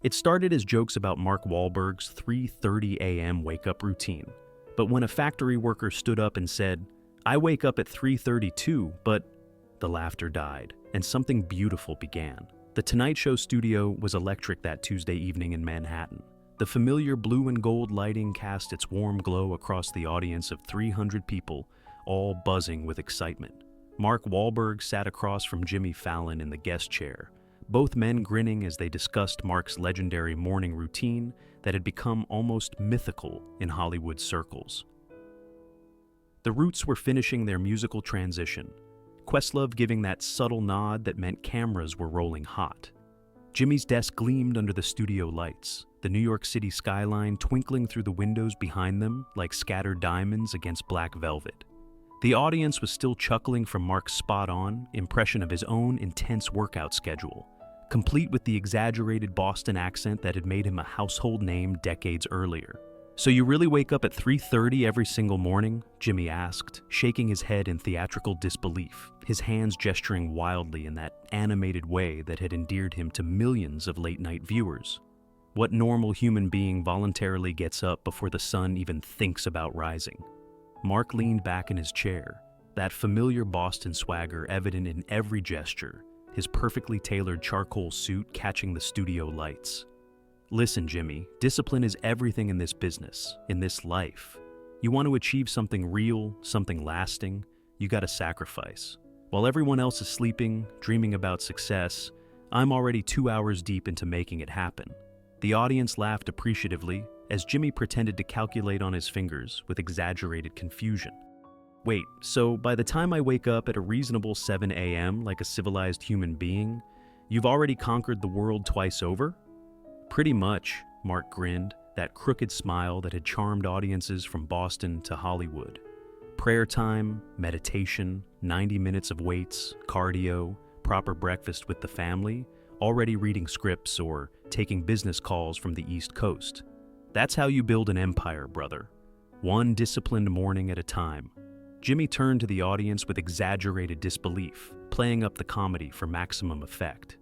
It started as jokes about Mark Wahlberg's 3:30 a.m. wake-up routine. But when a factory worker stood up and said, "I wake up at 3:32, but..." the laughter died, and something beautiful began. The Tonight Show studio was electric that Tuesday evening in Manhattan. The familiar blue and gold lighting cast its warm glow across the audience of 300 people, all buzzing with excitement. Mark Wahlberg sat across from Jimmy Fallon in the guest chair, both men grinning as they discussed Mark's legendary morning routine that had become almost mythical in Hollywood circles. The Roots were finishing their musical transition, Questlove giving that subtle nod that meant cameras were rolling hot. Jimmy's desk gleamed under the studio lights, the New York City skyline twinkling through the windows behind them like scattered diamonds against black velvet. The audience was still chuckling from Mark's spot-on impression of his own intense workout schedule, complete with the exaggerated Boston accent that had made him a household name decades earlier. "So you really wake up at 3:30 every single morning?" Jimmy asked, shaking his head in theatrical disbelief, his hands gesturing wildly in that animated way that had endeared him to millions of late-night viewers. What normal human being voluntarily gets up before the sun even thinks about rising? Mark leaned back in his chair, that familiar Boston swagger evident in every gesture, his perfectly tailored charcoal suit catching the studio lights. "Listen, Jimmy, discipline is everything in this business, in this life. You want to achieve something real, something lasting, you gotta sacrifice. While everyone else is sleeping, dreaming about success, I'm already 2 hours deep into making it happen." The audience laughed appreciatively as Jimmy pretended to calculate on his fingers with exaggerated confusion. "Wait, so by the time I wake up at a reasonable 7 a.m. like a civilized human being, you've already conquered the world twice over?" "Pretty much," Mark grinned, that crooked smile that had charmed audiences from Boston to Hollywood. Prayer time, meditation, 90 minutes of weights, cardio, proper breakfast with the family, already reading scripts or taking business calls from the East Coast. That's how you build an empire, brother. One disciplined morning at a time. Jimmy turned to the audience with exaggerated disbelief, playing up the comedy for maximum effect.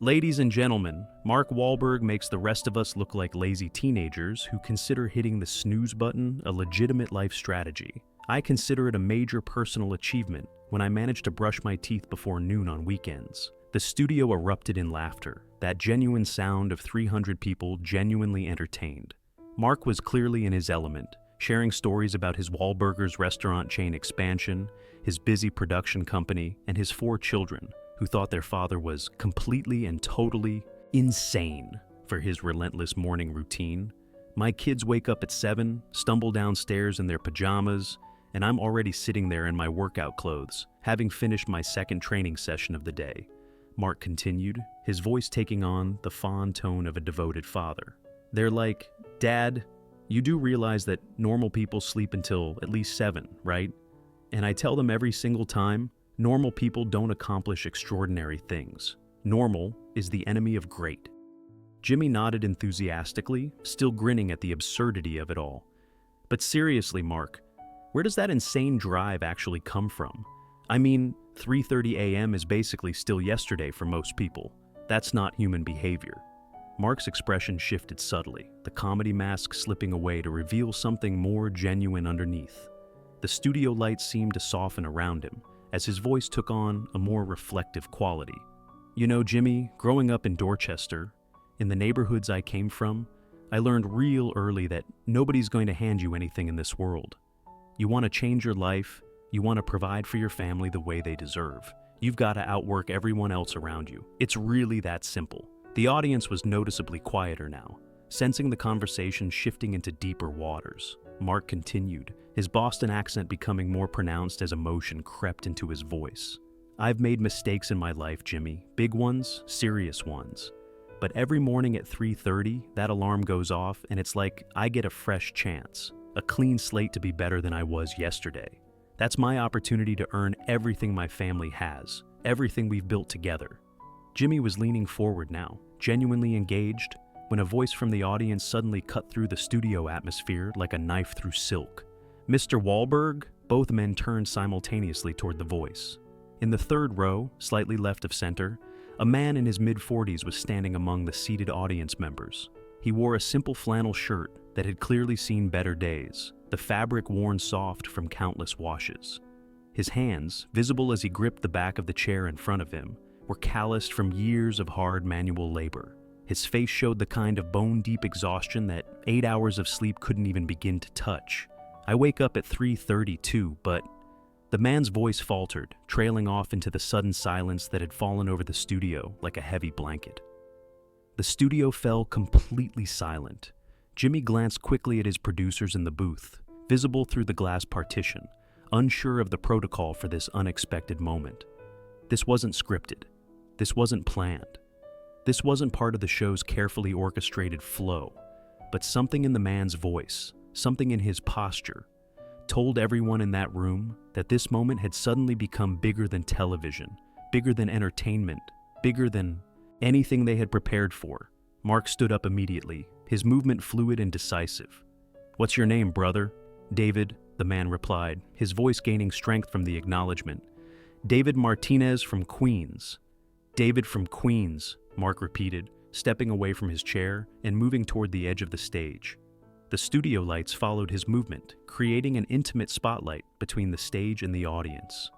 "Ladies and gentlemen, Mark Wahlberg makes the rest of us look like lazy teenagers who consider hitting the snooze button a legitimate life strategy. I consider it a major personal achievement when I manage to brush my teeth before noon on weekends." The studio erupted in laughter, that genuine sound of 300 people genuinely entertained. Mark was clearly in his element, sharing stories about his Wahlburgers restaurant chain expansion, his busy production company, and his 4 children, who thought their father was completely and totally insane for his relentless morning routine. "My kids wake up at 7, stumble downstairs in their pajamas, and I'm already sitting there in my workout clothes, having finished my second training session of the day," Mark continued, his voice taking on the fond tone of a devoted father. "They're like, 'Dad, you do realize that normal people sleep until at least 7, right?' And I tell them every single time, normal people don't accomplish extraordinary things. Normal is the enemy of great." Jimmy nodded enthusiastically, still grinning at the absurdity of it all. "But seriously, Mark, where does that insane drive actually come from? I mean, 3:30 a.m. is basically still yesterday for most people. That's not human behavior." Mark's expression shifted subtly, the comedy mask slipping away to reveal something more genuine underneath. The studio lights seemed to soften around him, as his voice took on a more reflective quality. "You know, Jimmy, growing up in Dorchester, in the neighborhoods I came from, I learned real early that nobody's going to hand you anything in this world. You want to change your life, you want to provide for your family the way they deserve. You've got to outwork everyone else around you. It's really that simple." The audience was noticeably quieter now, sensing the conversation shifting into deeper waters. Mark continued, his Boston accent becoming more pronounced as emotion crept into his voice. "I've made mistakes in my life, Jimmy, big ones, serious ones. But every morning at 3:30, that alarm goes off and it's like I get a fresh chance, a clean slate to be better than I was yesterday. That's my opportunity to earn everything my family has, everything we've built together." Jimmy was leaning forward now, genuinely engaged, when a voice from the audience suddenly cut through the studio atmosphere like a knife through silk. "Mr. Wahlberg?" Both men turned simultaneously toward the voice. In the third row, slightly left of center, A man in his mid-40s was standing among the seated audience members. He wore a simple flannel shirt that had clearly seen better days, the fabric worn soft from countless washes. His hands, visible as he gripped the back of the chair in front of him, were calloused from years of hard manual labor. His face showed the kind of bone-deep exhaustion that 8 hours of sleep couldn't even begin to touch. I wake up at 3:32, but... The man's voice faltered, trailing off into the sudden silence that had fallen over the studio like a heavy blanket. The studio fell completely silent. Jimmy glanced quickly at his producers in the booth, visible through the glass partition, unsure of the protocol for this unexpected moment. This wasn't scripted. This wasn't planned. This wasn't part of the show's carefully orchestrated flow, but something in the man's voice, something in his posture, told everyone in that room that this moment had suddenly become bigger than television, bigger than entertainment, bigger than anything they had prepared for. Mark stood up immediately, his movement fluid and decisive. "What's your name, brother?" "David," the man replied, his voice gaining strength from the acknowledgement. "David Martinez from Queens." "David from Queens," Mark repeated, stepping away from his chair and moving toward the edge of the stage. The studio lights followed his movement, creating an intimate spotlight between the stage and the audience.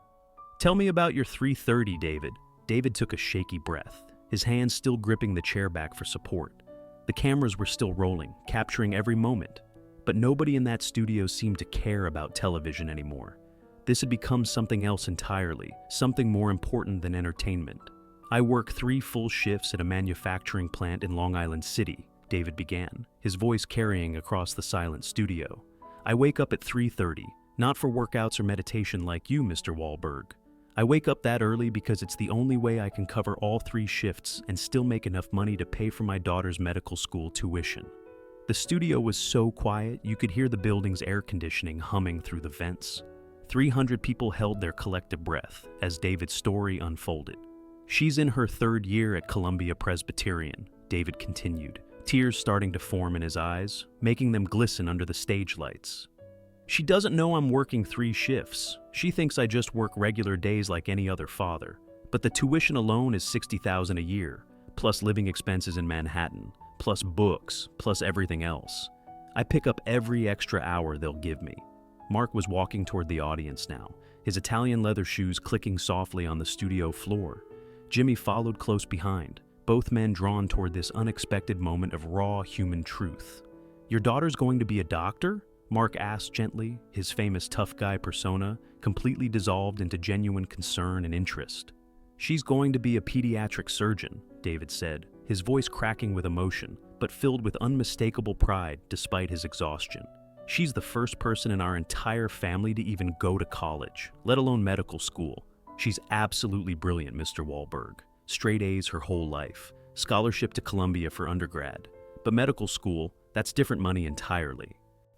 "Tell me about your 3:30, David." David took a shaky breath, his hands still gripping the chair back for support. The cameras were still rolling, capturing every moment, but nobody in that studio seemed to care about television anymore. This had become something else entirely, something more important than entertainment. "I work 3 full shifts at a manufacturing plant in Long Island City," David began, his voice carrying across the silent studio. "I wake up at 3:30, not for workouts or meditation like you, Mr. Wahlberg. I wake up that early because it's the only way I can cover all 3 shifts and still make enough money to pay for my daughter's medical school tuition." The studio was so quiet you could hear the building's air conditioning humming through the vents. 300 people held their collective breath as David's story unfolded. "She's in her 3rd year at Columbia Presbyterian," David continued, tears starting to form in his eyes, making them glisten under the stage lights. "She doesn't know I'm working 3 shifts. She thinks I just work regular days like any other father. But the tuition alone is $60,000 a year, plus living expenses in Manhattan, plus books, plus everything else. I pick up every extra hour they'll give me." Mark was walking toward the audience now, his Italian leather shoes clicking softly on the studio floor. Jimmy followed close behind, both men drawn toward this unexpected moment of raw human truth. "Your daughter's going to be a doctor?" Mark asked gently, his famous tough guy persona completely dissolved into genuine concern and interest. "She's going to be a pediatric surgeon," David said, his voice cracking with emotion, but filled with unmistakable pride despite his exhaustion. "She's the first person in our entire family to even go to college, let alone medical school. She's absolutely brilliant, Mr. Wahlberg. Straight A's her whole life, scholarship to Columbia for undergrad. But medical school, that's different money entirely.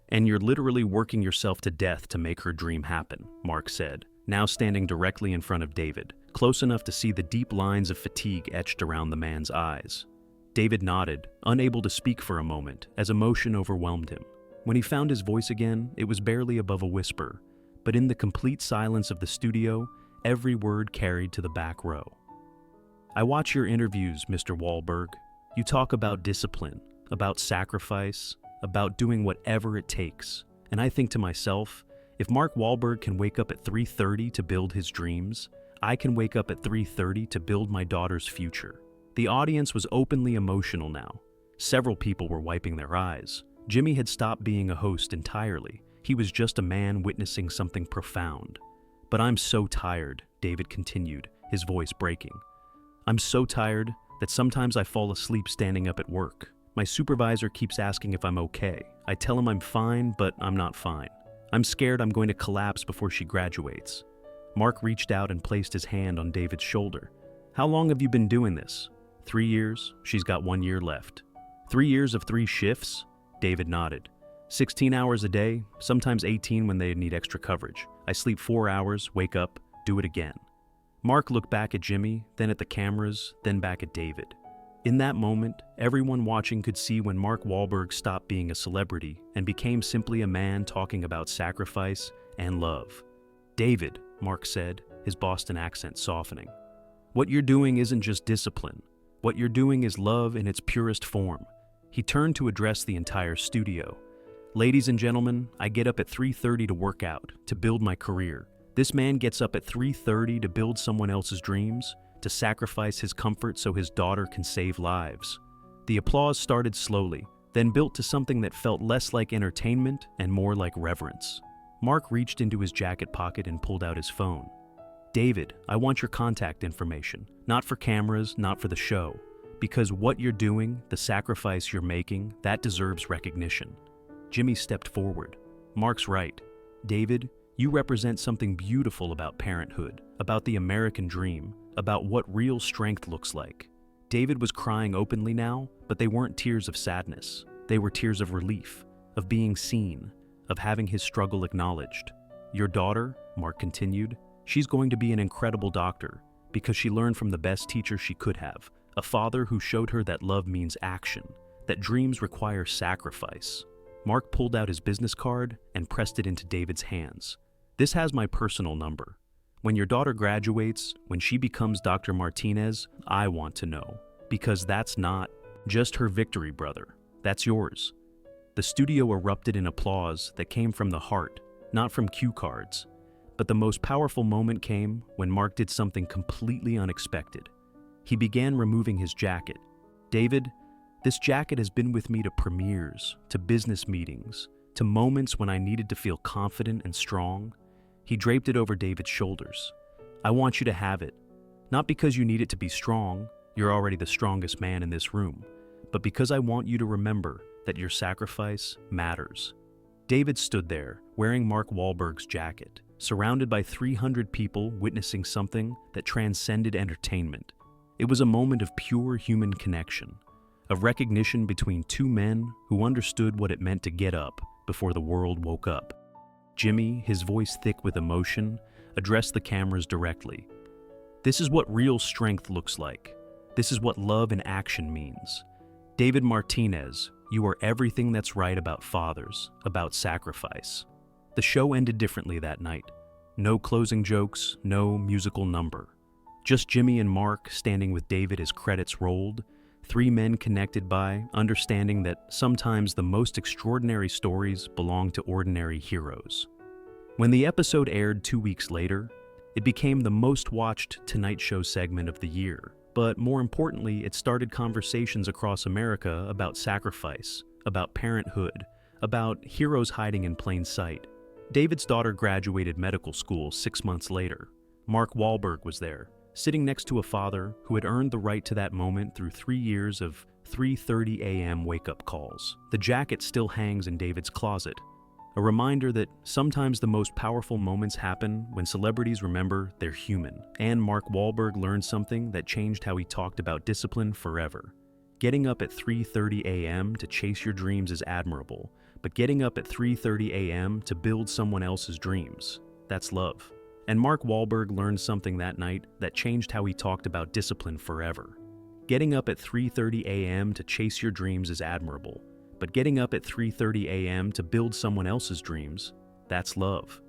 And you're literally working yourself to death to make her dream happen," Mark said, now standing directly in front of David, close enough to see the deep lines of fatigue etched around the man's eyes. David nodded, unable to speak for a moment, as emotion overwhelmed him. When he found his voice again, it was barely above a whisper, but in the complete silence of the studio, every word carried to the back row. "I watch your interviews, Mr. Wahlberg. You talk about discipline, about sacrifice, about doing whatever it takes. And I think to myself, if Mark Wahlberg can wake up at 3:30 to build his dreams, I can wake up at 3:30 to build my daughter's future." The audience was openly emotional now. Several people were wiping their eyes. Jimmy had stopped being a host entirely. He was just a man witnessing something profound. "But I'm so tired," David continued, his voice breaking. "I'm so tired that sometimes I fall asleep standing up at work. My supervisor keeps asking if I'm okay. I tell him I'm fine, but I'm not fine. I'm scared I'm going to collapse before she graduates." Mark reached out and placed his hand on David's shoulder. "How long have you been doing this?" 3 years. She's got 1 year left." 3 years of 3 shifts? David nodded. 16 hours a day, sometimes 18 when they need extra coverage. I sleep 4 hours, wake up, do it again." Mark looked back at Jimmy, then at the cameras, then back at David. In that moment, everyone watching could see when Mark Wahlberg stopped being a celebrity and became simply a man talking about sacrifice and love. "David," Mark said, his Boston accent softening. What you're doing isn't just discipline. What you're doing is love in its purest form." He turned to address the entire studio. "Ladies and gentlemen, I get up at 3:30 to work out, to build my career. This man gets up at 3:30 to build someone else's dreams, to sacrifice his comfort so his daughter can save lives." The applause started slowly, then built to something that felt less like entertainment and more like reverence. Mark reached into his jacket pocket and pulled out his phone. "David, I want your contact information. Not for cameras, not for the show. Because what you're doing, the sacrifice you're making, that deserves recognition." Jimmy stepped forward. "Mark's right. David, you represent something beautiful about parenthood, about the American dream, about what real strength looks like." David was crying openly now, but they weren't tears of sadness. They were tears of relief, of being seen, of having his struggle acknowledged. "Your daughter," Mark continued, "she's going to be an incredible doctor because she learned from the best teacher she could have, a father who showed her that love means action, that dreams require sacrifice." Mark pulled out his business card and pressed it into David's hands. "This has my personal number. When your daughter graduates, when she becomes Dr. Martinez, I want to know. Because that's not just her victory, brother. That's yours." The studio erupted in applause that came from the heart, not from cue cards. But the most powerful moment came when Mark did something completely unexpected. He began removing his jacket. "David, this jacket has been with me to premieres, to business meetings, to moments when I needed to feel confident and strong." He draped it over David's shoulders. "I want you to have it. Not because you need it to be strong, you're already the strongest man in this room, but because I want you to remember that your sacrifice matters." David stood there, wearing Mark Wahlberg's jacket, surrounded by 300 people witnessing something that transcended entertainment. It was a moment of pure human connection, of recognition between two men who understood what it meant to get up before the world woke up. Jimmy, his voice thick with emotion, addressed the cameras directly. "This is what real strength looks like. This is what love in action means. David Martinez, you are everything that's right about fathers, about sacrifice." The show ended differently that night. No closing jokes, no musical number. Just Jimmy and Mark standing with David as credits rolled, three men connected by understanding that sometimes the most extraordinary stories belong to ordinary heroes. When the episode aired 2 weeks later, it became the most watched Tonight Show segment of the year. But more importantly, it started conversations across America about sacrifice, about parenthood, about heroes hiding in plain sight. David's daughter graduated medical school 6 months later. Mark Wahlberg was there, sitting next to a father who had earned the right to that moment through 3 years of 3:30 a.m. wake-up calls. The jacket still hangs in David's closet, a reminder that sometimes the most powerful moments happen when celebrities remember they're human. And Mark Wahlberg learned something that changed how he talked about discipline forever. Getting up at 3:30 a.m. to chase your dreams is admirable, but getting up at 3:30 a.m. to build someone else's dreams, that's love. And Mark Wahlberg learned something that night that changed how he talked about discipline forever. Getting up at 3:30 a.m. to chase your dreams is admirable, but getting up at 3:30 a.m. to build someone else's dreams, that's love.